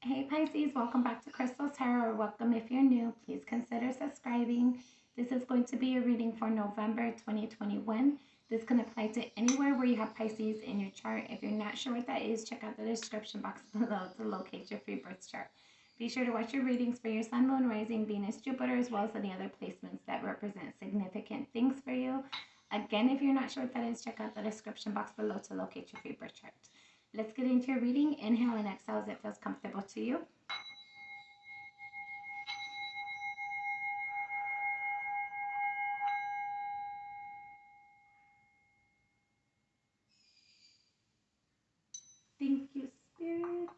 Hey Pisces, welcome back to Crystal Tarot. Welcome if you're new. Please consider subscribing. This is going to be a reading for November 2021. This can apply to anywhere where you have Pisces in your chart. If you're not sure what that is, check out the description box below to locate your free birth chart. Be sure to watch your readings for your Sun, Moon, Rising, Venus, Jupiter, as well as any other placements that represent significant things for you. Again, if you're not sure what that is, check out the description box below to locate your free birth chart. Let's get into your reading. Inhale and exhale as it feels comfortable to you. Thank you, Spirit.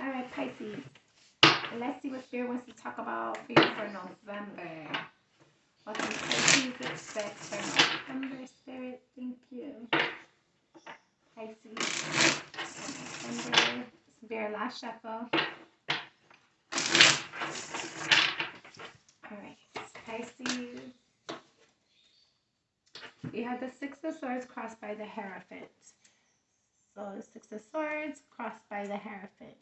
All right, Pisces. Let's see what Spirit wants to talk about for you for November. What can Pisces expect for November, Spirit? Thank you. Pisces. November. Spirit, last shuffle. All right, Pisces. You have the Six of Swords crossed by the Hierophant. So the Six of Swords crossed by the Hierophant.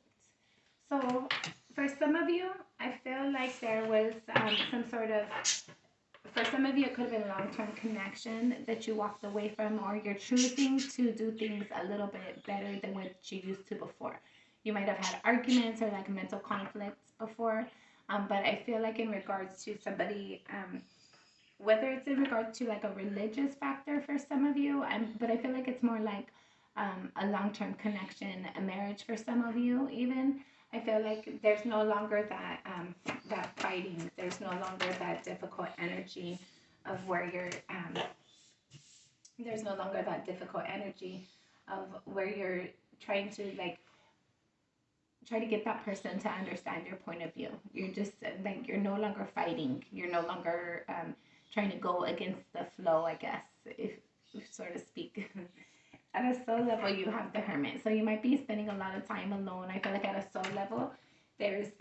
So for some of you, I feel like there was some sort of, for some of you, it could have been a long-term connection that you walked away from, or you're choosing to do things a little bit better than what you used to before. You might have had arguments or like mental conflicts before, but I feel like in regards to somebody, whether it's in regards to like a religious factor for some of you, but I feel like it's more like a long-term connection, a marriage for some of you even. I feel like there's no longer that fighting. There's no longer that difficult energy of where you're. There's no longer that difficult energy of where you're trying to like try to get that person to understand your point of view. You're just like you're no longer fighting. You're no longer trying to go against the flow, I guess, if so to speak. At a soul level, you have the Hermit, so you might be spending a lot of time alone. I feel like at a soul level, there's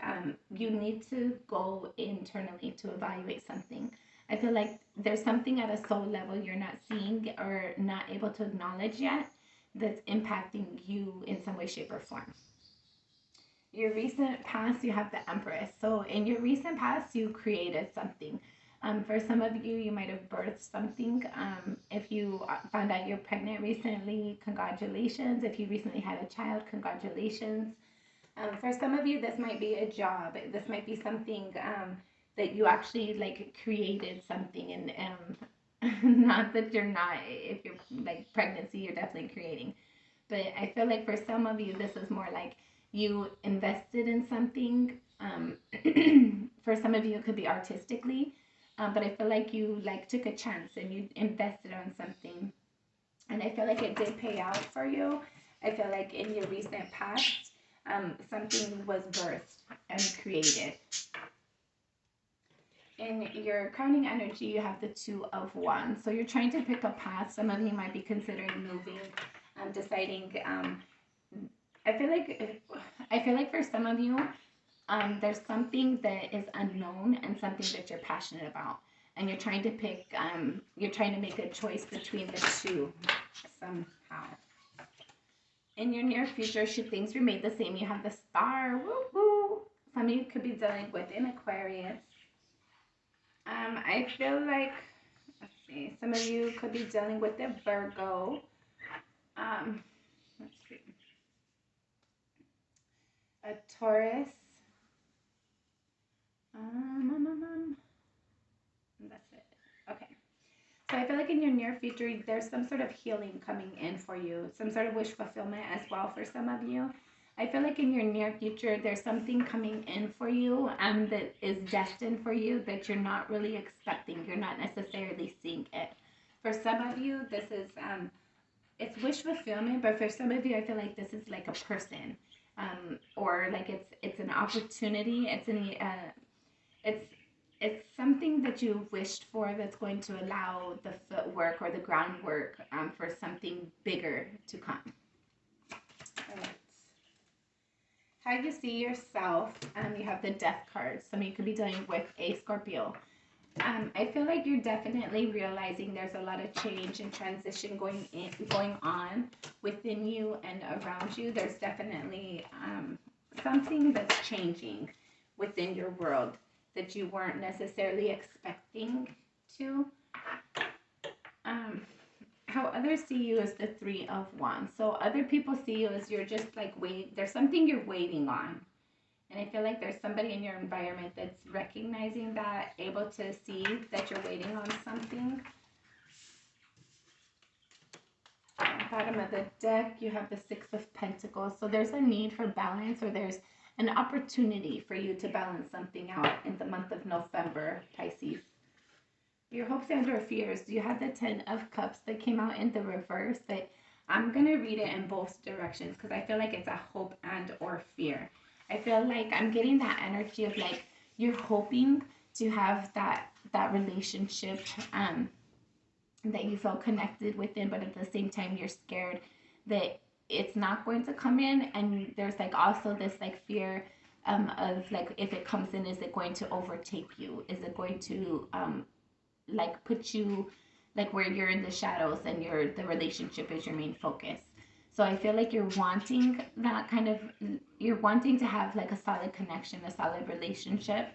you need to go internally to evaluate something. I feel like there's something at a soul level you're not seeing or not able to acknowledge yet that's impacting you in some way, shape, or form. Your recent past, you have the Empress. So in your recent past, you created something. For some of you, you might have birthed something. If you found out you're pregnant recently, congratulations. If you recently had a child, congratulations. For some of you, this might be a job. This might be something that you actually like created something, and not that you're not. If you're like pregnancy, you're definitely creating. But I feel like for some of you, this is more like you invested in something. For some of you, it could be artistically, but I feel like you like took a chance and you invested on something, and I feel like it did pay out for you. I feel like in your recent past, something was birthed and created. In your crowning energy, you have the Two of Wands. So you're trying to pick a path. Some of you might be considering moving, deciding. I feel like for some of you, there's something that is unknown and something that you're passionate about, and you're trying to pick. You're trying to make a choice between the two somehow. In your near future, should things remain the same, you have the Star. Woo woo. Some of you could be dealing with an Aquarius. I feel like, let's see, some of you could be dealing with a Virgo. Let's see, a Taurus. That's it. Okay. So I feel like in your near future, there's some sort of healing coming in for you, some sort of wish fulfillment as well for some of you. I feel like in your near future, there's something coming in for you that is destined for you that you're not really expecting. You're not necessarily seeing it. For some of you, this is it's wish fulfillment, but for some of you, I feel like this is like a person, or like it's an opportunity. It's it's something that you wished for that's going to allow the footwork or the groundwork for something bigger to come. All right. How you see yourself, you have the Death card. Some of you could be dealing with a Scorpio. I feel like you're definitely realizing there's a lot of change and transition going on within you and around you. There's definitely something that's changing within your world that you weren't necessarily expecting to. How others see you is the 3 of Wands. So other people see you as you're just like waiting. There's something you're waiting on. And I feel like there's somebody in your environment that's recognizing that, able to see that you're waiting on something. Bottom of the deck, you have the 6 of Pentacles. So there's a need for balance, or there's an opportunity for you to balance something out in the month of November, Pisces. Your hopes and your fears. You have the 10 of Cups that came out in the reverse. That I'm going to read it in both directions because I feel like it's a hope and or fear. I feel like I'm getting that energy of like you're hoping to have that relationship that you feel connected within, but at the same time you're scared that it's not going to come in, and there's like also this like fear of like, if it comes in, is it going to overtake you? Is it going to like put you like where you're in the shadows and the relationship is your main focus? So I feel like you're wanting that kind of, you're wanting to have like a solid connection, a solid relationship,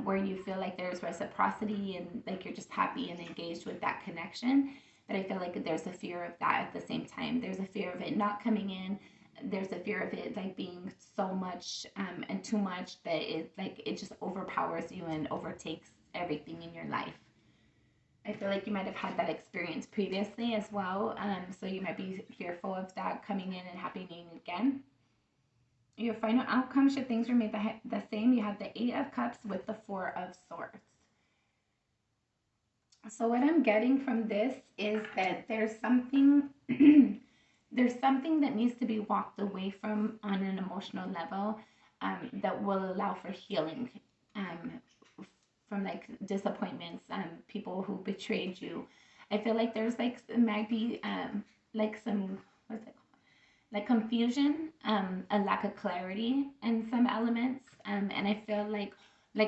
where you feel like there's reciprocity and like you're just happy and engaged with that connection. But I feel like there's a fear of that at the same time. There's a fear of it not coming in. There's a fear of it like being so much and too much that it just overpowers you and overtakes everything in your life. I feel like you might have had that experience previously as well. So you might be fearful of that coming in and happening again. Your final outcome, should things remain the same, you have the 8 of Cups with the 4 of Swords. So what I'm getting from this is that there's something there's something that needs to be walked away from on an emotional level, that will allow for healing from like disappointments, people who betrayed you. I feel like there's like might be like some, what's it called? Like confusion, a lack of clarity in some elements, and I feel like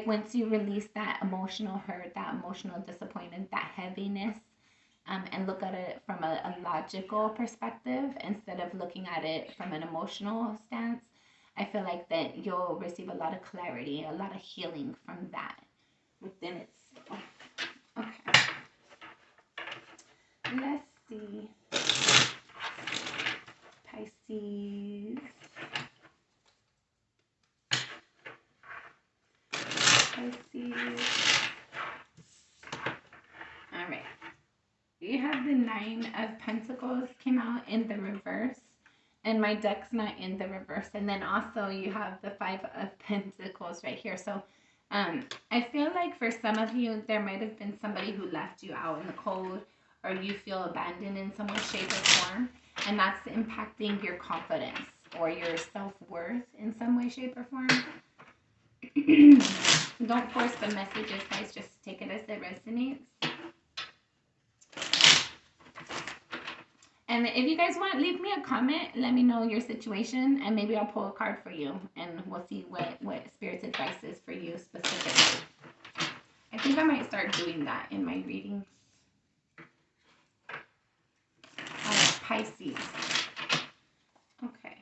once you release that emotional hurt, that emotional disappointment, that heaviness, and look at it from a logical perspective instead of looking at it from an emotional stance, I feel like that you'll receive a lot of clarity, a lot of healing from that within itself. Okay. Let's see. Pisces. All right. You have the 9 of Pentacles came out in the reverse, and my deck's not in the reverse. And then also you have the 5 of Pentacles right here. So I feel like for some of you, there might have been somebody who left you out in the cold, or you feel abandoned in some way, shape, or form. And that's impacting your confidence or your self-worth in some way, shape, or form. Don't force the messages, guys. Just take it as it resonates. And if you guys want, leave me a comment. Let me know your situation, and maybe I'll pull a card for you, and we'll see what Spirit's advice is for you specifically. I think I might start doing that in my readings. All right, Pisces. Okay.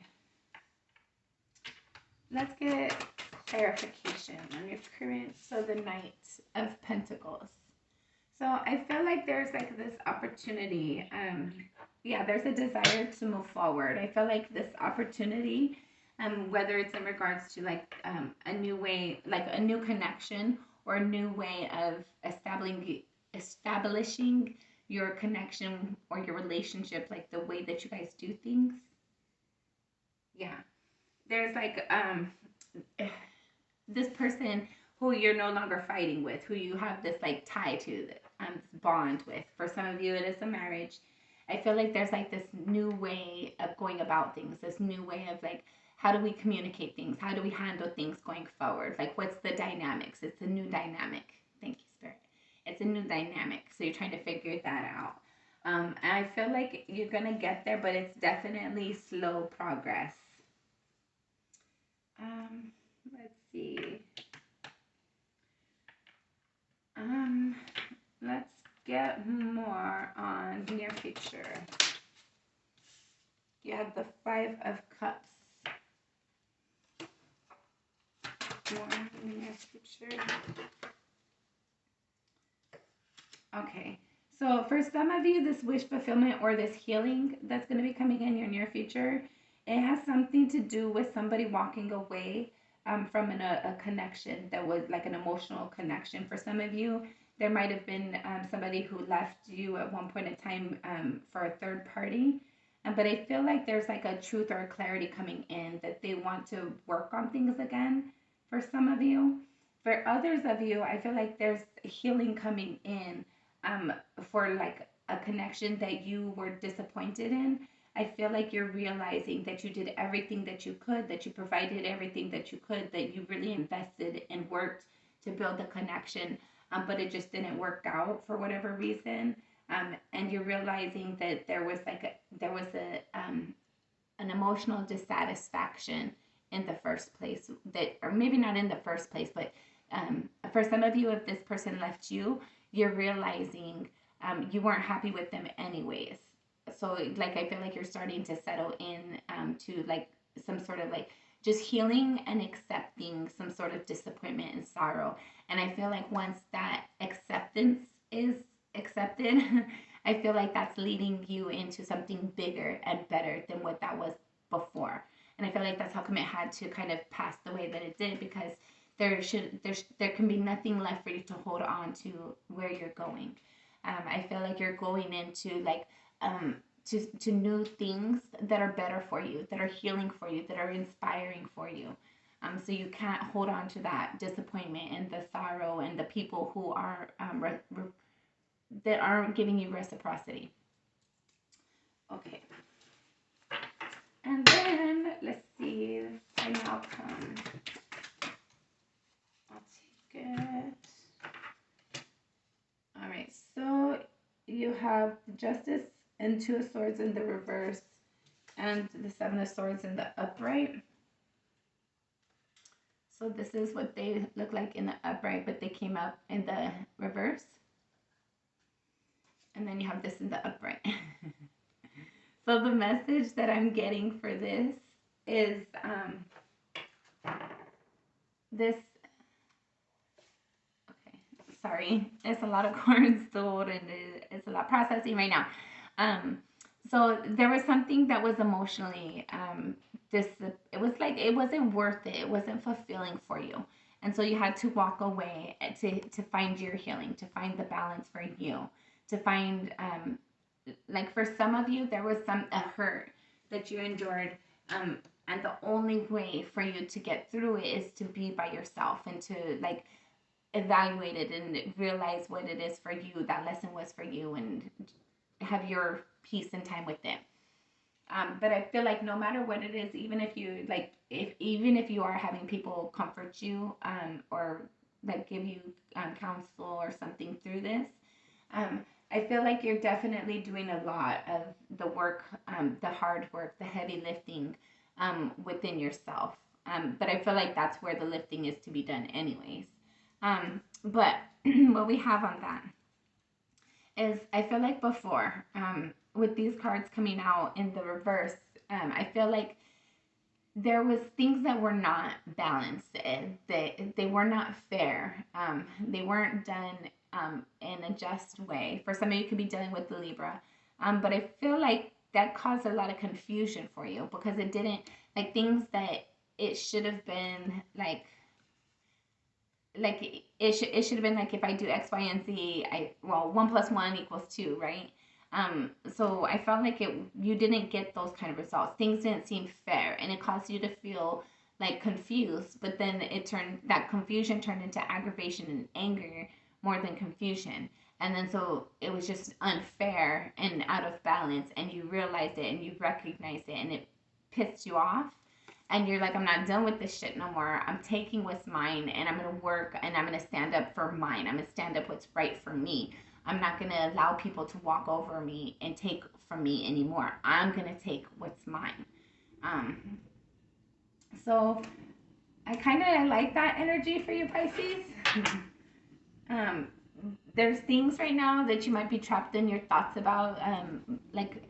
Let's get clarification on your current. So the Knight of Pentacles. So I feel like there's like this opportunity. Yeah, there's a desire to move forward. I feel like this opportunity, whether it's in regards to like a new way, like a new connection, or a new way of establishing your connection or your relationship, like the way that you guys do things. Yeah, there's like this person who you're no longer fighting with, who you have this like tie to, this bond with. For some of you, it is a marriage. I feel like there's like this new way of going about things, this new way of like, how do we communicate things? How do we handle things going forward? Like, what's the dynamics? It's a new dynamic. Thank you, Spirit. It's a new dynamic. So you're trying to figure that out. And I feel like you're going to get there, but it's definitely slow progress. Let's see. Let's get more on near future. You have the 5 of Cups. more in the near future. Okay. So for some of you, this wish fulfillment or this healing that's going to be coming in your near future, it has something to do with somebody walking away from a connection that was like an emotional connection. For some of you, there might have been somebody who left you at one point in time for a third party. But I feel like there's like a truth or a clarity coming in that they want to work on things again for some of you. For others of you, I feel like there's healing coming in for like a connection that you were disappointed in. I feel like you're realizing that you did everything that you could, that you provided everything that you could, that you really invested and worked to build the connection, but it just didn't work out for whatever reason. And you're realizing that there was an emotional dissatisfaction in the first place, that, or maybe not in the first place, but for some of you, if this person left you, you're realizing you weren't happy with them anyways. So like I feel like you're starting to settle in to like some sort of like just healing and accepting some sort of disappointment and sorrow. And I feel like once that acceptance is accepted, I feel like that's leading you into something bigger and better than what that was before. And I feel like that's how come it had to kind of pass the way that it did, because there can be nothing left for you to hold on to where you're going. I feel like you're going into like to new things that are better for you, that are healing for you, that are inspiring for you. So you can't hold on to that disappointment and the sorrow and the people who are that aren't giving you reciprocity. Okay. And then let's see the final outcome. I'll take it. All right. So you have the Justice and Two of Swords in the reverse, and the Seven of Swords in the upright. So this is what they look like in the upright, but they came up in the reverse. And then you have this in the upright. So the message that I'm getting for this is this. Okay, sorry, it's a lot of cards stored and it's a lot processing right now. So there was something that was emotionally it was like it wasn't worth it. It wasn't fulfilling for you. And so you had to walk away to find your healing, to find the balance for you, to find like for some of you there was a hurt that you endured, and the only way for you to get through it is to be by yourself and to like evaluate it and realize what it is for you, that lesson was for you, and have your peace and time with it. But I feel like no matter what it is, even if you like, even if you are having people comfort you, or like give you counsel or something through this, I feel like you're definitely doing a lot of the work, the hard work, the heavy lifting within yourself. But I feel like that's where the lifting is to be done anyways. But what we have on that is I feel like before, with these cards coming out in the reverse, I feel like there was things that were not balanced. They were not fair. They weren't done in a just way. For some of you, could be dealing with the Libra. But I feel like that caused a lot of confusion for you, because it didn't, like, things that it should have been like it should have been like, if I do X, Y, and Z, 1 + 1 = 2, right? So I felt like you didn't get those kind of results. Things didn't seem fair, and it caused you to feel like confused. But then that confusion turned into aggravation and anger more than confusion. And then so it was just unfair and out of balance, and you realized it and you recognized it, and it pissed you off. And you're like, I'm not done with this shit no more. I'm taking what's mine, and I'm going to work, and I'm going to stand up for mine. I'm going to stand up what's right for me. I'm not going to allow people to walk over me and take from me anymore. I'm going to take what's mine. So I kind of like that energy for you, Pisces. There's things right now that you might be trapped in your thoughts about, like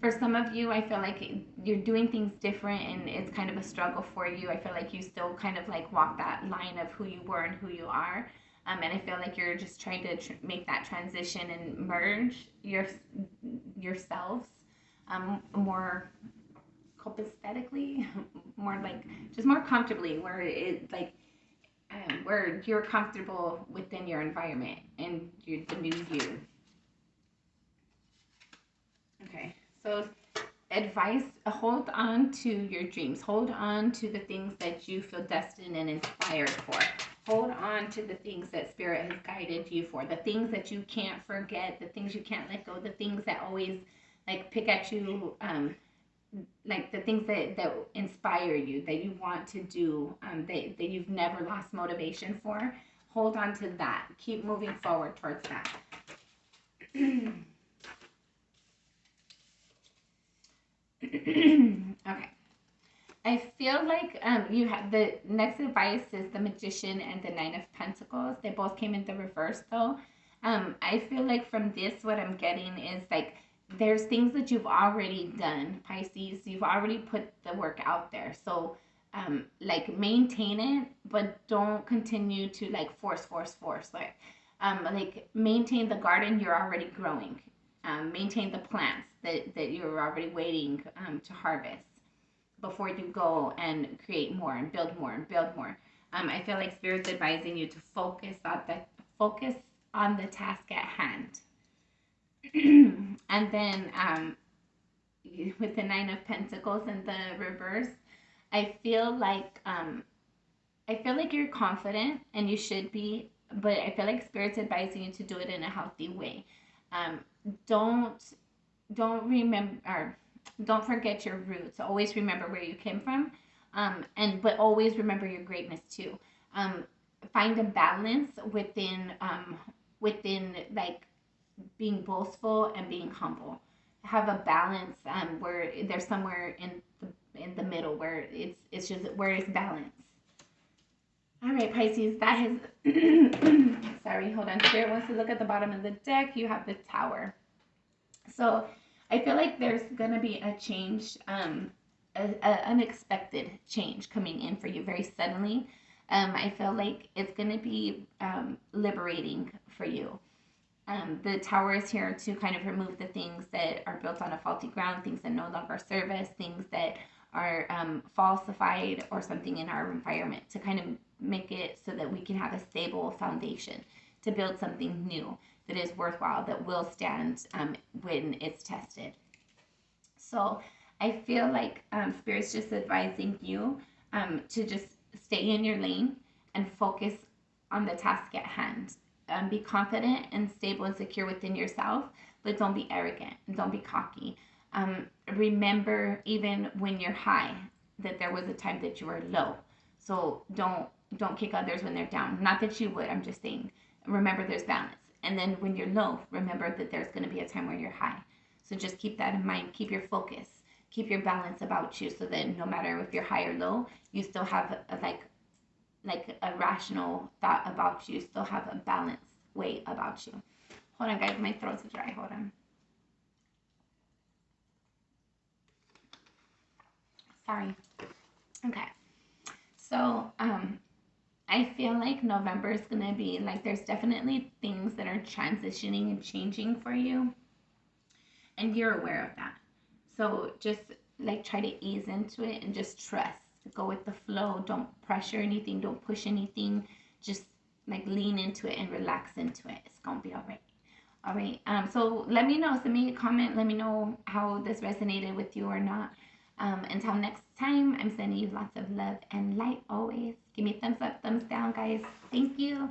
For some of you, I feel like you're doing things different and it's kind of a struggle for you. I feel like you still kind of like walk that line of who you were and who you are. And I feel like you're just trying to make that transition and merge yourselves more copacetically, more like just more comfortably, where it like where you're comfortable within your environment and the new you. Okay, so advice: hold on to your dreams, hold on to the things that you feel destined and inspired for, hold on to the things that spirit has guided you for, the things that you can't forget, the things you can't let go, the things that always like pick at you, like the things that inspire you, that you want to do, that you've never lost motivation for. Hold on to that, keep moving forward towards that. Okay. I feel like you have the next advice is the Magician and the Nine of Pentacles. They both came in the reverse though. I feel like from this, what I'm getting is like there's things that you've already done, Pisces. You've already put the work out there. So like maintain it, but don't continue to like force. Like maintain the garden you're already growing. Maintain the plants that you're already waiting to harvest before you go and create more and build more and build more. I feel like Spirit's advising you to focus on the task at hand. And then with the Nine of Pentacles in the reverse, I feel like you're confident and you should be, but I feel like Spirit's advising you to do it in a healthy way. Um, don't don't forget your roots. Always remember where you came from, but always remember your greatness too. Find a balance within like being boastful and being humble. Have a balance where there's somewhere in the middle where it's just where it's balance. All right, Pisces, that has sorry, hold on. Spirit wants to look at the bottom of the deck. You have the Tower. So I feel like there's going to be a change, a unexpected change coming in for you very suddenly. I feel like it's going to be liberating for you. The Tower is here to kind of remove the things that are built on a faulty ground, things that no longer serve us, things that are falsified or something in our environment, to kind of make it so that we can have a stable foundation to build something new that is worthwhile, that will stand when it's tested. So I feel like Spirit's just advising you to just stay in your lane and focus on the task at hand. Be confident and stable and secure within yourself, but don't be arrogant and don't be cocky. Remember, even when you're high, that there was a time that you were low. So don't kick others when they're down. Not that you would, I'm just saying. Remember, there's balance. And then when you're low, remember that there's going to be a time where you're high. So just keep that in mind. Keep your focus. Keep your balance about you, so that no matter if you're high or low, you still have like a rational thought about you. Still have a balanced way about you. Hold on, guys. My throat's dry. Hold on. Sorry. Okay. So, I feel like November is going to be like there's definitely things that are transitioning and changing for you. And you're aware of that. So just like try to ease into it and just trust. Go with the flow. Don't pressure anything. Don't push anything. Just like lean into it and relax into it. It's going to be all right. All right. So let me know. Send me a comment. Let me know how this resonated with you or not. Until next time, I'm sending you lots of love and light always. Give me a thumbs up, thumbs down, guys. Thank you.